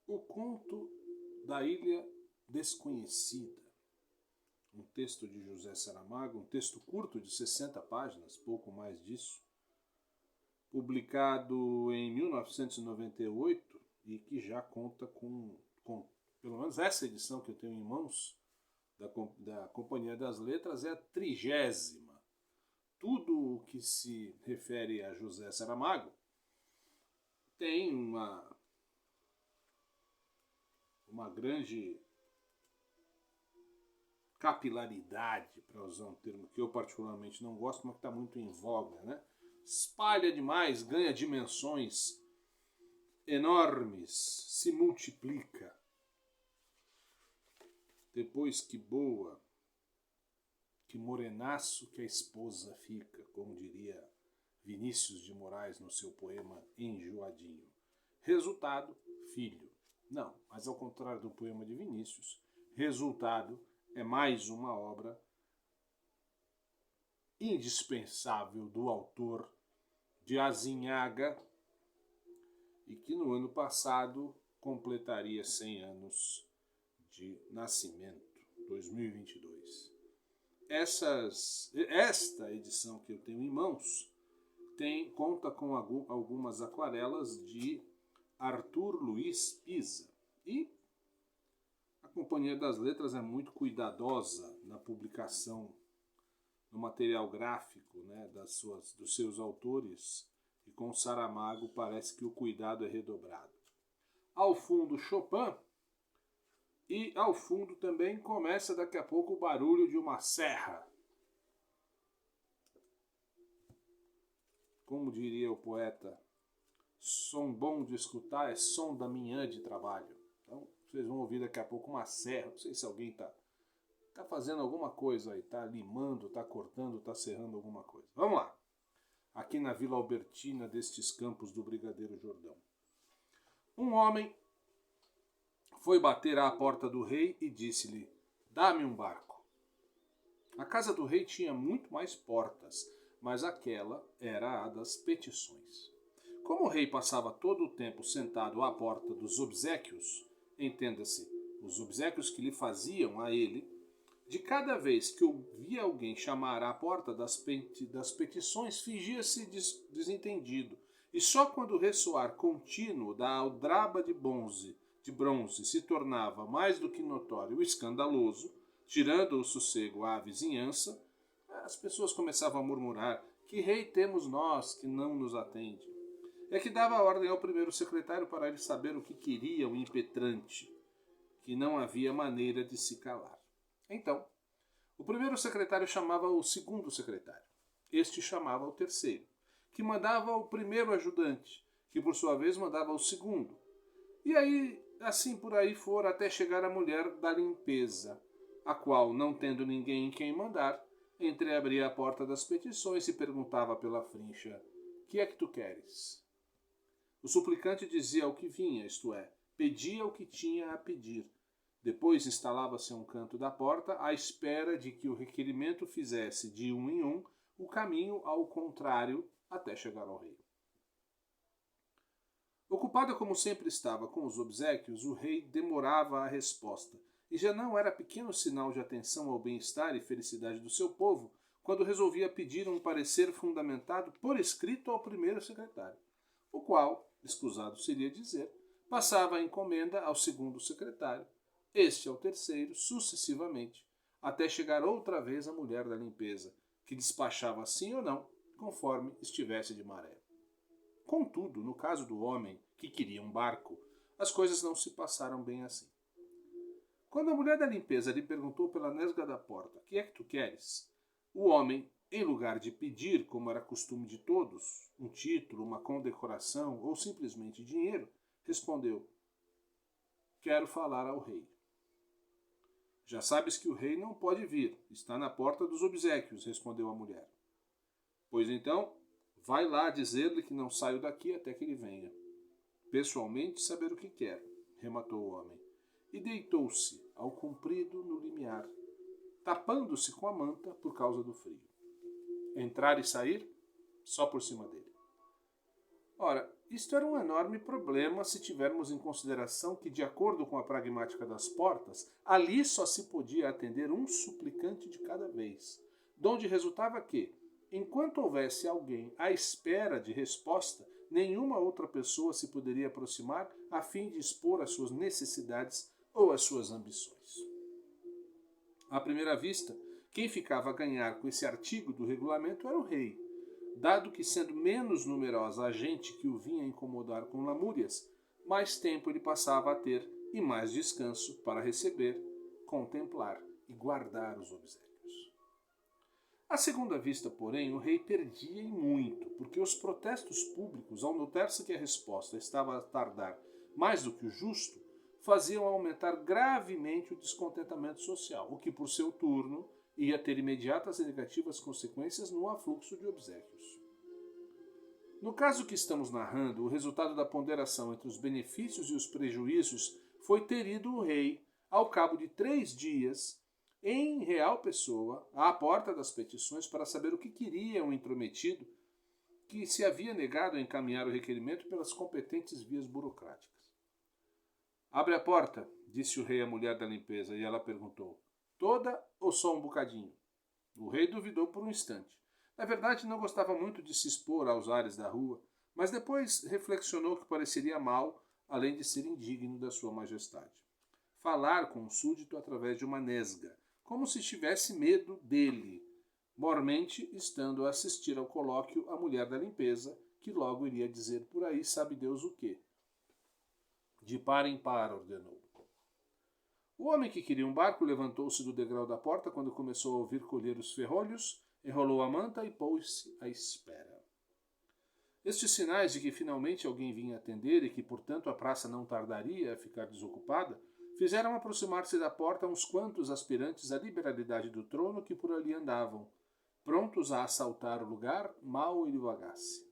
O Conto da Ilha Desconhecida, um texto de José Saramago, um texto curto de 60 páginas, pouco mais disso, publicado em 1998 e que já conta com pelo menos essa edição que eu tenho em mãos, da Companhia das Letras, é a 30ª. Tudo o que se refere a José Saramago tem uma grande capilaridade, para usar um termo que eu particularmente não gosto, mas que está muito em voga, né? Espalha demais, ganha dimensões enormes, se multiplica. Depois que boa, que morenaço que a esposa fica, como diria Vinícius de Moraes no seu poema Enjoadinho. Resultado, filho. Não, mas ao contrário do poema de Vinícius, resultado é mais uma obra indispensável do autor de Azinhaga e que no ano passado completaria 100 anos de nascimento, 2022. Esta edição que eu tenho em mãos conta com algumas aquarelas de Arthur Luiz Pisa. E a Companhia das Letras é muito cuidadosa na publicação do material gráfico, né, dos seus autores, e com Saramago parece que o cuidado é redobrado. Ao fundo, Chopin, e ao fundo também começa daqui a pouco o barulho de uma serra. Como diria o poeta, som bom de escutar é som da manhã de trabalho. Então, vocês vão ouvir daqui a pouco uma serra. Não sei se alguém está fazendo alguma coisa aí, está limando, está cortando, está serrando alguma coisa. Vamos lá. Aqui na Vila Albertina destes campos do Brigadeiro Jordão. Um homem foi bater à porta do rei e disse-lhe: dá-me um barco. A casa do rei tinha muito mais portas, mas aquela era a das petições. Como o rei passava todo o tempo sentado à porta dos obséquios, entenda-se, os obséquios que lhe faziam a ele, de cada vez que ouvia alguém chamar à porta das petições, fingia-se desentendido, e só quando o ressoar contínuo da aldraba de bronze se tornava mais do que notório e escandaloso, tirando o sossego à vizinhança, as pessoas começavam a murmurar: que rei temos nós que não nos atende? É que dava ordem ao primeiro secretário para ele saber o que queria o impetrante, que não havia maneira de se calar. Então, o primeiro secretário chamava o segundo secretário. Este chamava o terceiro, que mandava o primeiro ajudante, que por sua vez mandava o segundo. E aí, assim por aí fora, até chegar a mulher da limpeza, a qual, não tendo ninguém em quem mandar, entreabria a porta das petições e perguntava pela frincha: que é que tu queres? O suplicante dizia o que vinha, isto é, pedia o que tinha a pedir. Depois instalava-se a um canto da porta, à espera de que o requerimento fizesse de um em um o caminho ao contrário até chegar ao rei. Ocupado como sempre estava com os obséquios, o rei demorava a resposta, e já não era pequeno sinal de atenção ao bem-estar e felicidade do seu povo quando resolvia pedir um parecer fundamentado por escrito ao primeiro secretário, o qual, escusado seria dizer, passava a encomenda ao segundo secretário, este ao terceiro, sucessivamente, até chegar outra vez a mulher da limpeza, que despachava sim ou não, conforme estivesse de maré. Contudo, no caso do homem que queria um barco, as coisas não se passaram bem assim. Quando a mulher da limpeza lhe perguntou pela nesga da porta: que é que tu queres? O homem, em lugar de pedir, como era costume de todos, um título, uma condecoração ou simplesmente dinheiro, respondeu: quero falar ao rei. Já sabes que o rei não pode vir, está na porta dos obséquios, respondeu a mulher. Pois então, vai lá dizer-lhe que não saio daqui até que ele venha. Pessoalmente saber o que quer, rematou o homem, e deitou-se ao comprido no limiar, tapando-se com a manta por causa do frio. Entrar e sair, só por cima dele. Ora, Isto era um enorme problema se tivermos em consideração que, de acordo com a pragmática das portas, ali só se podia atender um suplicante de cada vez, donde resultava que, enquanto houvesse alguém à espera de resposta, nenhuma outra pessoa se poderia aproximar a fim de expor as suas necessidades ou as suas ambições. À primeira vista, quem ficava a ganhar com esse artigo do regulamento era o rei, dado que, sendo menos numerosa a gente que o vinha incomodar com lamúrias, mais tempo ele passava a ter e mais descanso para receber, contemplar e guardar os obséquios. À segunda vista, porém, o rei perdia e muito, porque os protestos públicos, ao notar-se que a resposta estava a tardar mais do que o justo, faziam aumentar gravemente o descontentamento social, o que, por seu turno, ia ter imediatas e negativas consequências no afluxo de obséquios. No caso que estamos narrando, o resultado da ponderação entre os benefícios e os prejuízos foi ter ido o rei, ao cabo de 3 dias, em real pessoa, à porta das petições para saber o que queria o intrometido que se havia negado a encaminhar o requerimento pelas competentes vias burocráticas. Abre a porta, disse o rei à mulher da limpeza, e ela perguntou, toda ou só um bocadinho? O rei duvidou por um instante. Na verdade, não gostava muito de se expor aos ares da rua, mas depois reflexionou que pareceria mal, além de ser indigno da sua majestade. Falar com um súdito através de uma nesga, como se tivesse medo dele, mormente estando a assistir ao colóquio a mulher da limpeza, que logo iria dizer por aí sabe Deus o quê. De par em par, ordenou. O homem que queria um barco levantou-se do degrau da porta quando começou a ouvir colher os ferrolhos, enrolou a manta e pôs-se à espera. Estes sinais de que finalmente alguém vinha atender e que, portanto, a praça não tardaria a ficar desocupada, fizeram aproximar-se da porta uns quantos aspirantes à liberalidade do trono que por ali andavam, prontos a assaltar o lugar, mal ele vagasse.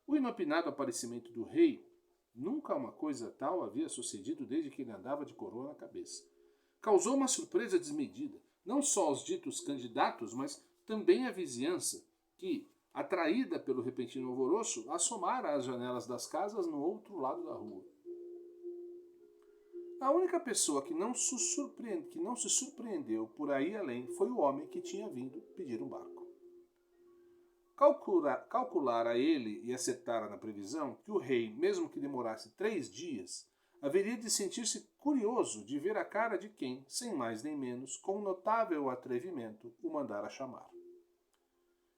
O inopinado aparecimento do rei, nunca uma coisa tal havia sucedido desde que ele andava de coroa na cabeça, causou uma surpresa desmedida, não só aos ditos candidatos, mas também à vizinhança, que, atraída pelo repentino alvoroço, assomara às janelas das casas no outro lado da rua. A única pessoa que não se surpreendeu por aí além foi o homem que tinha vindo pedir um barco. Calculara ele e acertara na previsão que o rei, mesmo que demorasse 3 dias, haveria de sentir-se curioso de ver a cara de quem, sem mais nem menos, com notável atrevimento, o mandara chamar.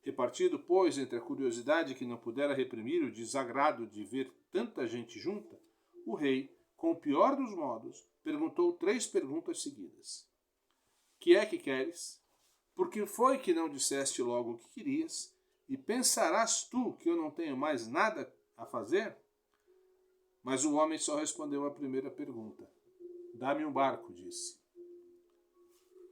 Repartido, pois, entre a curiosidade que não pudera reprimir e o desagrado de ver tanta gente junta, o rei, com o pior dos modos, perguntou 3 perguntas seguidas. Que é que queres? Por que foi que não disseste logo o que querias? E pensarás tu que eu não tenho mais nada a fazer? Mas o homem só respondeu à primeira pergunta. Dá-me um barco, disse.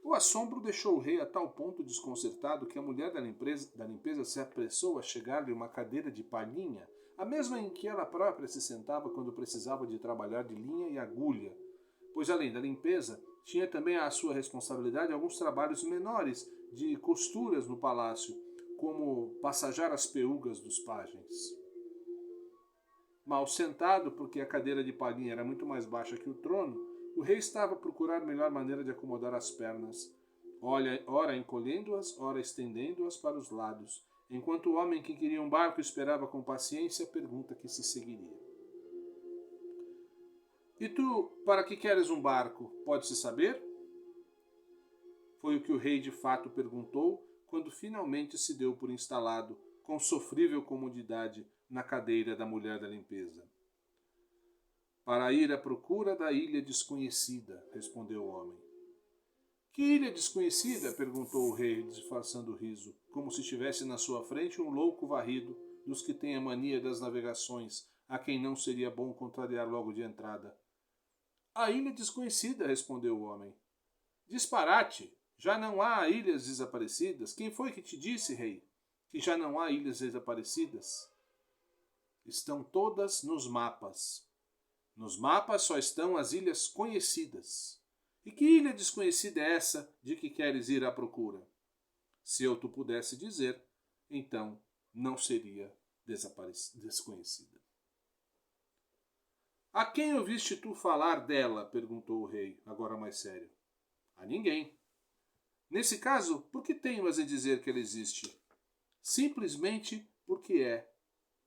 O assombro deixou o rei a tal ponto desconcertado que a mulher da limpeza se apressou a chegar-lhe uma cadeira de palhinha, a mesma em que ela própria se sentava quando precisava de trabalhar de linha e agulha, pois além da limpeza, tinha também à sua responsabilidade alguns trabalhos menores de costuras no palácio, como passajar as peúgas dos pajens. Mal sentado, porque a cadeira de palhinha era muito mais baixa que o trono, o rei estava a procurar a melhor maneira de acomodar as pernas, ora encolhendo-as, ora estendendo-as para os lados, enquanto o homem que queria um barco esperava com paciência a pergunta que se seguiria. E tu, para que queres um barco, pode-se saber? Foi o que o rei de fato perguntou, quando finalmente se deu por instalado, com sofrível comodidade, na cadeira da mulher da limpeza. Para ir à procura da ilha desconhecida, respondeu o homem. Que ilha desconhecida? Perguntou o rei, disfarçando o riso, como se tivesse na sua frente um louco varrido dos que têm a mania das navegações, a quem não seria bom contrariar logo de entrada. A ilha desconhecida, respondeu o homem. Disparate! Já não há ilhas desaparecidas? Quem foi que te disse, rei, que já não há ilhas desaparecidas? Estão todas nos mapas. Nos mapas só estão as ilhas conhecidas. E que ilha desconhecida é essa de que queres ir à procura? Se eu tu pudesse dizer, então não seria desconhecida. A quem ouviste tu falar dela? Perguntou o rei, agora mais sério. A ninguém. Nesse caso, por que teima em dizer que ela existe? Simplesmente porque é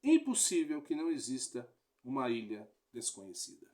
impossível que não exista uma ilha desconhecida.